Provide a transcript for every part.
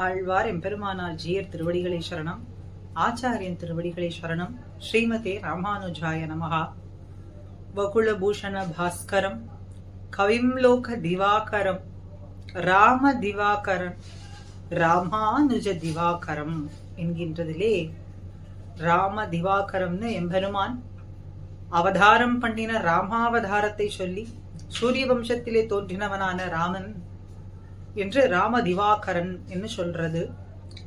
ஆழ்வார் எம்பெருமானார் ஜீயர் திருவடிகளை சரணம். ஆச்சாரியன் திருவடிகளை சரணம். ஸ்ரீமதே ராமானுஜாய நமஹா. வகுளபூஷண பாஸ்கரம் கவிம் லோக திவாகரம் ராம திவாகரன் ராமானுஜ திவாகரம் என்கின்றதிலே ராம திவாகரம்னு எம்பெருமான் அவதாரம் பண்ணின ராமாவதாரத்தை சொல்லி சூரிய வம்சத்திலே தோன்றினவனான ராமன் என்று ராம திவாகரன் என்று சொல்றது.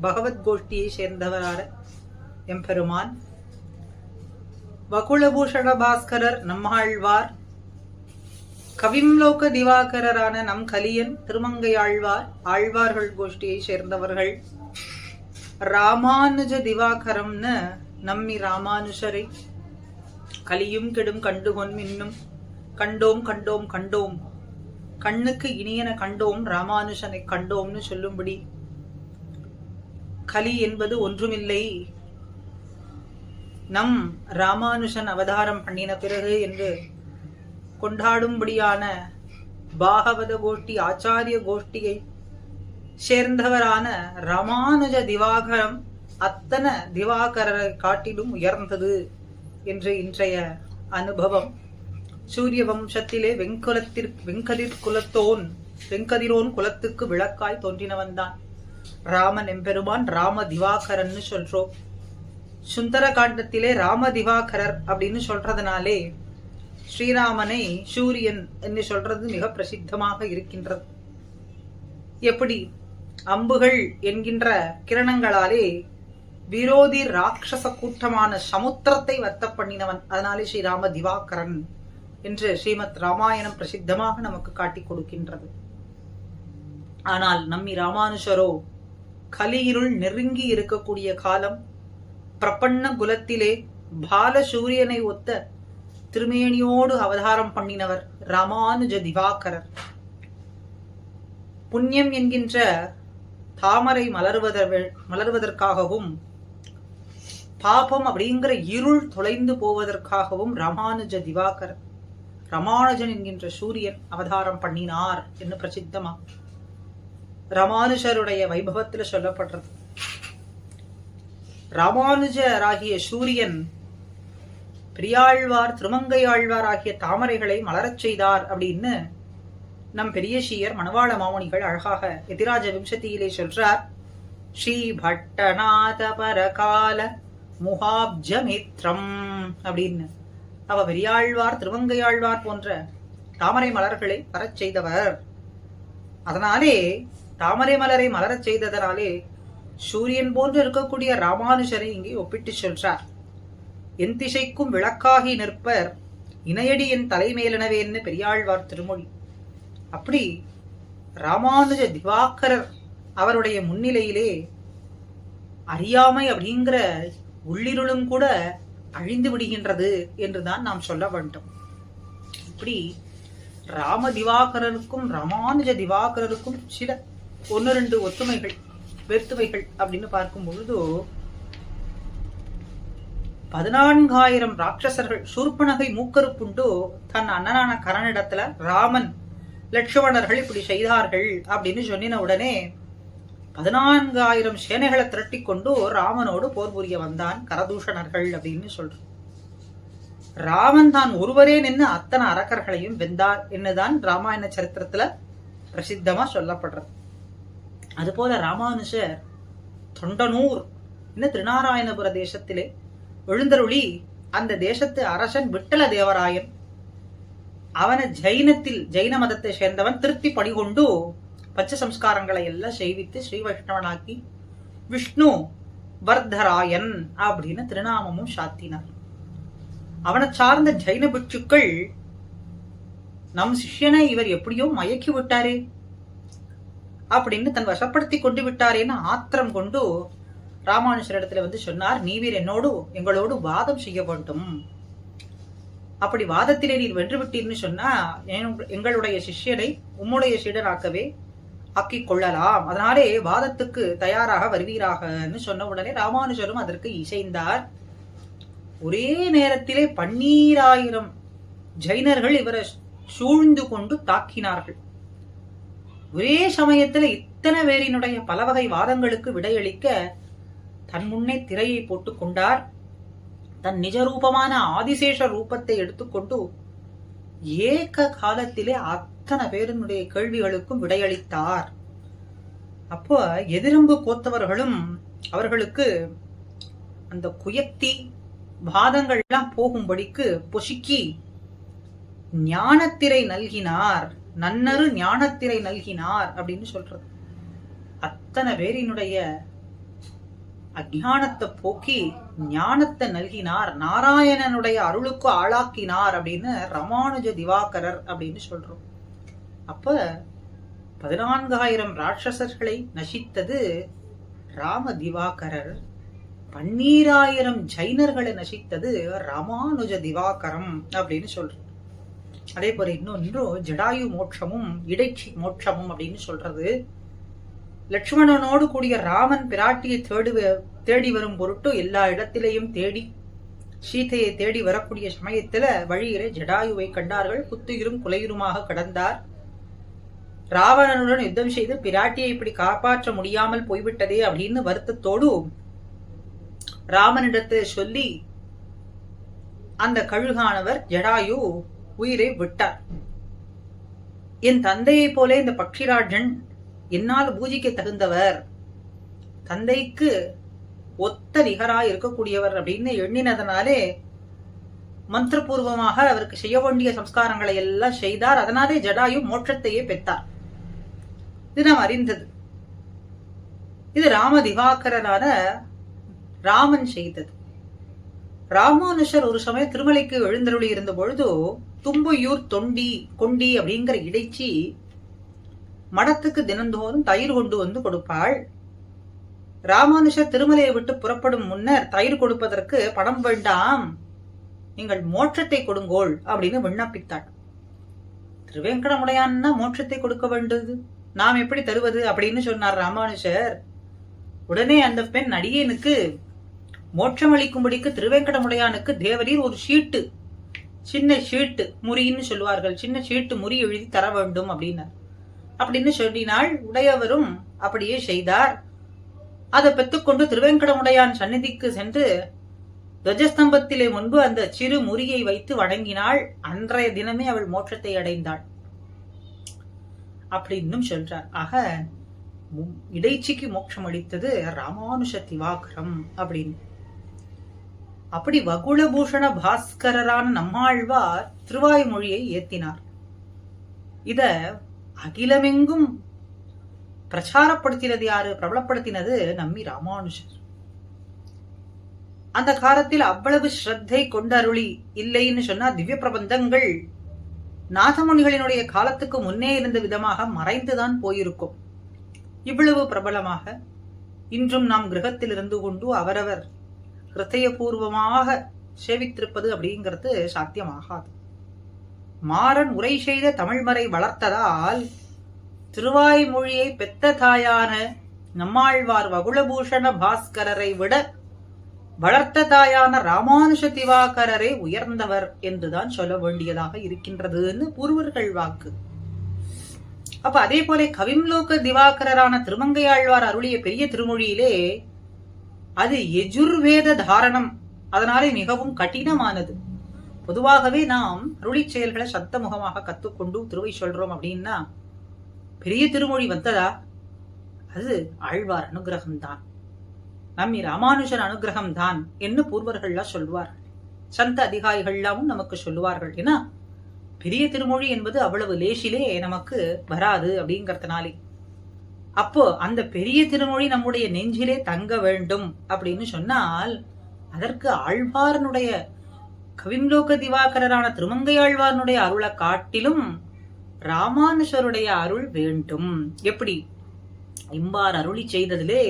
பகவத் கோஷ்டியை சேர்ந்தவரான எம்பெருமான் வகுளபூஷண பாஸ்கரர் நம்மாழ்வார், கவிம்லோக திவாகரரான நம் கலியன் திருமங்கையாழ்வார் ஆழ்வார்கள் கோஷ்டியை சேர்ந்தவர்கள். ராமானுஜ திவாகரம்னு நம்மி ராமானுஷரை கலியும் கெடும் கண்டுகொன் இன்னும் கண்டோம் கண்டோம் கண்டோம், கண்ணுக்கு இனியன கண்டோம் ராமானுஷனை கண்டோம்னு சொல்லும்படி கலி என்பது ஒன்றுமில்லை, நம் ராமானுஷன் அவதாரம் பண்ணின பிறகு என்று கொண்டாடும்படியான பாகவத கோஷ்டி ஆச்சாரிய கோஷ்டியை சேர்ந்தவரான ராமானுஜ திவாகரம் அத்தனை திவாகரரை காட்டிலும் உயர்ந்தது என்று இன்றைய அனுபவம். சூரிய வம்சத்திலே வெங்கதிரோன் குலத்துக்கு விளக்காய் தோன்றினவன் தான் ராமன் எம்பெருமான். ராம திவாகரன் சொல்றோம். சுந்தர காண்டத்திலே ராம திவாகரர் அப்படின்னு சொல்றதுனாலே ஸ்ரீராமனை சூரியன் என்று சொல்றது மிக பிரசித்தமாக இருக்கின்றது. எப்படி அம்புகள் என்கின்ற கிரணங்களாலே விரோதி ராட்சச கூட்டமான சமுத்திரத்தை வத்த பண்ணினவன், அதனாலே ஸ்ரீராம திவாகரன் என்று ஸ்ரீமத் ராமாயணம் பிரசித்தமாக நமக்கு காட்டிக் கொடுக்கின்றது. ஆனால் நம்மி ராமானுஷரோ கலியிருள் நெருங்கி இருக்கக்கூடிய காலம், பிரபன்ன குலத்திலே பால சூரியனை ஒத்த திருமேனியோடு அவதாரம் பண்ணினவர் ராமானுஜ திவாகரர். புண்ணியம் என்கின்ற தாமரை மலர்வதற்காகவும் பாபம் அப்படிங்கிற இருள் தொலைந்து போவதற்காகவும் ராமானுஜ திவாகரர் ராமானுஜன் என்கின்ற சூரியன் அவதாரம் பண்ணினார் என்று பிரசித்தமா ராமானுஜருடைய வைபவத்துல சொல்லப்படுறது. ராமானுஜராகிய சூரியன் பெரியாழ்வார் திருமங்கையாழ்வார் ஆகிய தாமரைகளை மலரச் செய்தார் அப்படின்னு நம் பெரிய ஸ்ரீயர் மணவாள மாமுனிகள் அழகாக எதிராஜ விம்சதியிலே சொல்றார். ஸ்ரீ பட்டநாத பரகால முகாப்ஜமித்ரம் அப்படின்னு அவ பெரியாழ்வார் திருமங்கையாழ்வார் போன்ற தாமரை மலர்களை வரச் செய்தவர். அதனாலே தாமரை மலரை மலரச் செய்ததனாலே சூரியன் போன்று இருக்கக்கூடிய ராமானுஜரை இங்கே ஒப்பிட்டு சொல்றார். என் திசைக்கும் விளக்காகி நிற்பர் இணையடி என் தலைமேலனவேன்னு பெரியாழ்வார் திருமொழி. அப்படி ராமானுஜ திவாகரர் அவருடைய முன்னிலையிலே அறியாமை அப்படிங்கிற உள்ளிருளும் கூட அழிந்து விடுகின்றது என்றுதான் நாம் சொல்ல வேண்டும். இப்படி ராம திவாகரருக்கும் ராமானுஜ திவாகரருக்கும் சில 1-2 ஒத்துமைகள் வேற்றுமைகள் அப்படின்னு பார்க்கும் பொழுது 14,000 ராட்சசர்கள் சூர்பனகை மூக்கருப்புண்டு தன் அண்ணனான கரனிடத்துல ராமன் லட்சுமணர்கள் இப்படி செய்தார்கள் அப்படின்னு சொன்னின உடனே 14,000 சேனைகளை திரட்டி கொண்டு ராமனோடு போர் புரிய வந்தான் கரதூஷணர்கள் அப்படின்னு சொல்றான். ராமன் தான் ஒருவரே நின்று அத்தனை அரக்கர்களையும் வெந்தார் என்னதான் ராமாயண சரித்திரத்துல பிரசித்தமா சொல்லப்படுறது. அதுபோல ராமானுஜர் தொண்டனூர் இன்னும் திருநாராயணபுர தேசத்திலே எழுந்தருளி அந்த தேசத்து அரசன் விட்டல தேவராயன் அவனை ஜைன மதத்தை சேர்ந்தவன் திருப்தி படிகொண்டு பச்ச சம்ஸ்காரங்களை எல்லாம் செய்வித்து ஸ்ரீ வைஷ்ணவனாக்கி விஷ்ணு வர்தராயன் அப்படின்னு திருநாமமும் சாத்தினார். அவனை சார்ந்த ஜைன பிட்சுக்கள் நம் சிஷ்யனை இவர் எப்படியோ மயக்கி விட்டாரே அப்படின்னு தன் வசப்படுத்தி கொண்டு விட்டாரேன்னு ஆத்திரம் கொண்டு ராமானுஜர் இடத்துல வந்து சொன்னார், நீவீர் எங்களோடு வாதம் செய்ய வேண்டும். அப்படி வாதத்திலே நீர் வென்று விட்டீர்னு சொன்னா எங்களுடைய சிஷ்யனை உம்முடைய சீடனாக்கவே ஆக்கிக் கொள்ளலாம், அதனாலே வாதத்துக்கு தயாராக வருவீராகன்னு சொன்ன உடனே ராமானுஜரும் அதற்கு இசைந்தார். ஒரே நேரத்திலே 12,000 ஜைனர்கள் இவரை சூழ்ந்து கொண்டு தாக்கினார்கள். ஒரே சமயத்துல இத்தனை பேரினுடைய பல வகை வாதங்களுக்கு விடையளிக்க தன் முன்னே திரையை போட்டுக் கொண்டார். தன் நிஜ ரூபமான ஆதிசேஷ ரூபத்தை எடுத்துக்கொண்டு ஏக காலத்திலே அத்தனை பேரினுடைய கேள்விகளுக்கும் விடையளித்தார். அப்போ எதிரம்பு கோத்தவர்களும் அவர்களுக்கு அந்த குயக்தி வாதங்கள் எல்லாம் போகும்படிக்கு பொசுக்கி ஞானத்திரை நல்கினார், நன்னரு ஞானத்திரை நல்கினார் அப்படின்னு சொல்றது. அத்தனை பேரினுடைய அஜானத்தை போக்கி ஞானத்தை நல்கினார், நாராயணனுடைய அருளுக்கு ஆளாக்கினார் அப்படின்னு ராமானுஜ திவாகரர் அப்படின்னு சொல்றோம். அப்ப 14,000 ராட்சசர்களை நசித்தது ராம திவாகரர், 12,000 ஜைனர்களை நசித்தது ராமானுஜ திவாகரம் அப்படின்னு சொல்றோம். அதே போல இன்னொன்று ஜடாயு மோட்சமும் இடைச்சி மோட்சமும் அப்படின்னு சொல்றது. லட்சுமணனோடு கூடிய ராமன் பிராட்டியை தேடி வரும் பொருட்டு எல்லா இடத்திலேயும் தேடி சீதையை தேடி வரக்கூடிய சமயத்துல வழியிலே ஜடாயுவை கண்டார்கள். குத்துயிரும் குலையுருமாக கடந்தார். ராவணனுடன் யுத்தம் செய்து பிராட்டியை இப்படி காப்பாற்ற முடியாமல் போய்விட்டதே அப்படின்னு வருத்தத்தோடு ராமனிடத்தை சொல்லி அந்த கழுகானவர் ஜடாயு உயிரை விட்டார். என் தந்தையை போல இந்த பக்ஷிராஜன் என்னால் பூஜிக்க தகுந்தவர், தந்தைக்கு ஒத்த நிகராய் இருக்கக்கூடியவர் அப்படின்னு எண்ணினதனாலே மந்திரபூர்வமாக அவருக்கு செய்ய வேண்டிய சம்ஸ்காரங்களை எல்லாம் செய்தார். அதனாலே ஜடாயு மோட்சத்தையே பெற்றார். இது நாம் அறிந்தது. இது ராம திவாகரனான ராமன் செய்தது. ராமானுஷர் ஒரு சமயம் திருமலைக்கு எழுந்தருளி இருந்த பொழுது தும்பையூர் கொண்டி அப்படிங்கிற இடைச்சி மடத்துக்கு தினந்தோறும் தயிர் கொண்டு வந்து கொடுப்பாள். ராமானுஷர் திருமலையை விட்டு புறப்படும் முன்னர் தயிர் கொடுப்பதற்கு பணம் வேண்டாம், நீங்கள் மோட்சத்தை கொடுங்கோள் அப்படின்னு விண்ணப்பித்தாள். திருவேங்கடமுடையான்னா மோட்சத்தை கொடுக்க வேண்டியது, நாம் எப்படி தருவது அப்படின்னு சொன்னார் ராமானுஷர். உடனே அந்த பெண் அடியேனுக்கு மோட்சம் அளிக்கும்படிக்கு திருவேங்கடமுடையானுக்கு தேவரீர் ஒரு ஷீட்டு, சின்ன ஷீட்டு முறின்னு சொல்லுவார்கள், சின்ன ஷீட்டு முறி எழுதி தர வேண்டும் அப்படின்னு சொல்லினாள். உடையவரும் அப்படியே செய்தார். அதை பெற்றுக்கொண்டு திருவேங்கடமுடையான் சந்நிதிக்கு சென்று துவஜஸ்தம்பத்திலே முன்பு அந்த சிறு முறியை வைத்து வணங்கினாள். அன்றைய தினமே அவள் மோட்சத்தை அடைந்தாள் அப்படின்னு சொல்றார். ஆக இடைச்சிக்கு மோட்சம் அளித்தது ராமானுஷ திவாகரம் அப்படின்னு. அப்படி வகுளபூஷண பாஸ்கரரான நம்மாழ்வார் திருவாய்மொழியை ஏத்தினார். இத அகிலமெங்கும் பிரச்சாரப்படுத்தினது யாரு, பிரபலப்படுத்தினது நம்மி ராமானுஷர். அந்த காலத்தில் அவ்வளவு ஸ்ரத்தை கொண்டருளி இல்லைன்னு சொன்னா திவ்ய பிரபந்தங்கள் நாதமுனிகளினுடைய காலத்துக்கு முன்னே இருந்த விதமாக மறைந்துதான் போயிருக்கும். இவ்வளவு பிரபலமாக இன்றும் நாம் கிரகத்தில் இருந்து கொண்டு அவரவர் ஹிருதயபூர்வமாக சேவித்திருப்பது அப்படிங்கிறது சாத்தியமாகாது. மாறன் உரை செய்த தமிழ்மறை வளர்த்ததால் திருவாய்மொழியை பெத்த தாயான நம்மாழ்வார் வகுளபூஷண பாஸ்கரரை விட வளர்த்த தாயான ராமானுஷ திவாகரரே உயர்ந்தவர் என்றுதான் சொல்ல வேண்டியதாக இருக்கின்றதுன்னு பூர்வர்கள் வாக்கு. அப்ப அதே போல கவிம்லோக திவாகரரான திருமங்கையாழ்வார் அருளிய பெரிய திருமொழியிலே அது எஜுர்வேத தாரணம், அதனாலே மிகவும் கடினமானது. பொதுவாகவே நாம் அருளி செயல்களை சத்த முகமாக கத்துக்கொண்டு திருவை சொல்றோம் அப்படின்னா பெரிய திருமொழி வந்ததா அது ஆழ்வார் அனுகிரகம்தான், நம்மி ராமானுஜர் அனுகிரகம் தான் என்று பூர்வர்கள்லாம் சொல்வார்கள். சந்த அதிகாரிகள்லாமும் நமக்கு சொல்லுவார்கள். ஏன்னா பெரிய திருமொழி என்பது அவ்வளவு லேசிலே நமக்கு வராது அப்படிங்கறதுனாலே. அப்போ அந்த பெரிய திருமொழி நம்முடைய நெஞ்சிலே தங்க வேண்டும் அப்படின்னு சொன்னால் அதற்கு ஆழ்வாரனுடைய கவிம்லோக திவாகரரான திருமங்கையாழ்வாரனுடைய அருளை காட்டிலும் ராமானுஷருடைய அருள் வேண்டும். எப்படி இம்பார் அருளி செய்ததிலே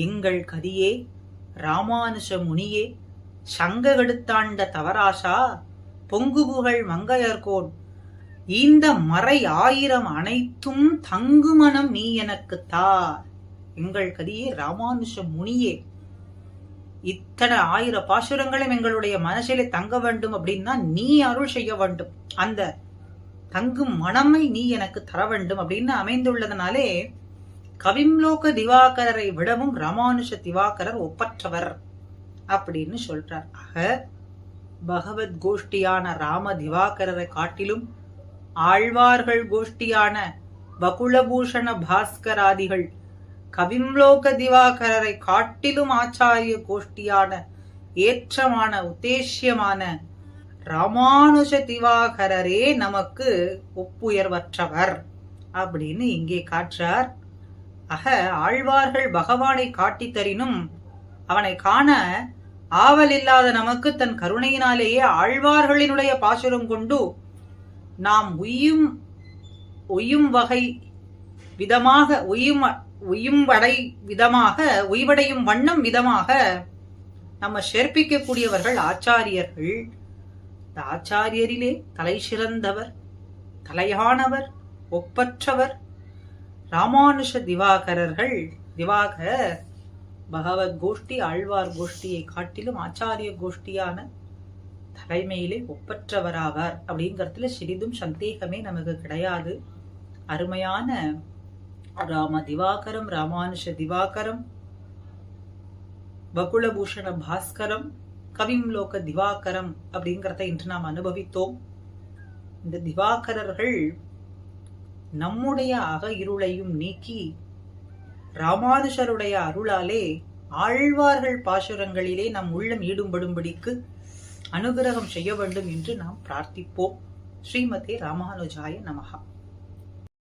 எங்கள் கதியே ராமானுஷ முனியே சங்ககெடுத்தாண்ட தவராசா பொங்குபுகழ் மங்கையர்கோன் இந்த மறை 1000 அனைத்தும் தங்கு மனம் நீ எனக்கு தா. எங்கள் கதியே ராமானுஷ முனியே, இத்தனை 1000 பாசுரங்களும் எங்களுடைய மனசிலே தங்க வேண்டும் அப்படின்னா நீ அருள் செய்ய வேண்டும். அந்த தங்கும் மனமை நீ எனக்கு தர வேண்டும் அப்படின்னு அமைந்துள்ளதனாலே கவிம்லோக திவாகரரை விடவும் ராமானுஷ திவாகரர் ஒப்பற்றவர் அப்படின்னு சொல்றார். ஆக பகவத் கோஷ்டியான ராம திவாகரரை காட்டிலும் ஆழ்வார்கள் கோஷ்டியான பகுளபூஷண பாஸ்கராதிகள் கவிம்லோக திவாகரரை காட்டிலும் ஆச்சாரிய கோஷ்டியான ஏற்றமான உத்தேசியமான ராமானுஜ திவாகரரே நமக்கு ஒப்புயர்வற்றவர் அப்படின்னு இங்கே காற்றார். ஆக ஆழ்வார்கள் பகவானை காட்டி தரினும் அவனை காண ஆவல் இல்லாத நமக்கு தன் கருணையினாலேயே ஆழ்வார்களினுடைய பாசுரம் கொண்டு நாம் உய்யும் வகை விதமாக உய்வடையும் வண்ணம் விதமாக நம்ம சேர்ப்பிக்க கூடியவர்கள் ஆச்சாரியர்கள். இந்த ஆச்சாரியரிலே தலை சிறந்தவர், தலையானவர், ஒப்பற்றவர் ராமானுஷ திவாகரர்கள். திவாகர் பகவத் கோஷ்டி ஆழ்வார் கோஷ்டியை காட்டிலும் ஆச்சாரிய கோஷ்டியான தலைமையிலே ஒப்பற்றவராவார் அப்படிங்கறதுல சிறிதும் சந்தேகமே நமக்கு கிடையாது. அருமையான ராம திவாகரம், ராமானுஷ திவாகரம், பகுளபூஷண பாஸ்கரம், கவிம்லோக திவாகரம் அப்படிங்கறத இன்று நாம் அனுபவித்தோம். இந்த திவாகரர்கள் நம்முடைய அக இருளையும் நீக்கி ராமானுஷருடைய அருளாலே ஆழ்வார்கள் பாசுரங்களிலே நம் உள்ளம் ஈடுபடும்படிக்கு அனுகிரகம் செய்ய வேண்டும் என்று நாம் பிரார்த்திப்போம். ஸ்ரீமதே ராமானுஜாய நமஹா.